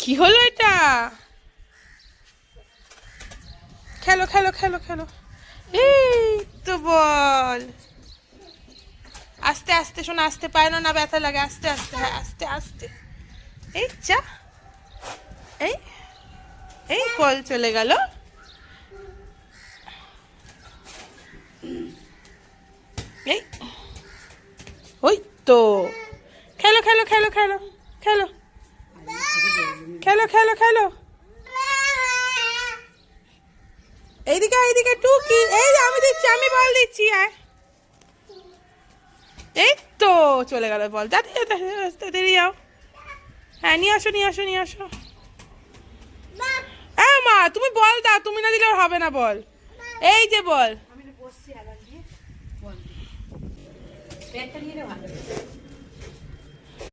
কি হলো এটা? খেলো খেলো খেলো খেলো। এই তো বল। আস্তে আস্তে শোনো, আস্তে পায় না, ব্যথা লাগে। আস্তে আস্তে, হ্যাঁ আস্তে আস্তে। এই যা, এই এই বল চলে গেল। এই ওই তো। খেলো খেলো খেলো খেলো খেলো খেলো খেলো খেলো। এইদিকে এইদিকে টুকি, এই আমি দিচ্ছি, আমি বল দিচ্ছি। এই তো চলে গেল বল। তাড়াতাড়ি যাও। হ্যাঁ নিয়ে আসো নিয়ে আসো নিয়ে আসো। হ্যাঁ মা, তুমি বল দাও, তুমি না দিলে হবে না বল। এই যে বল।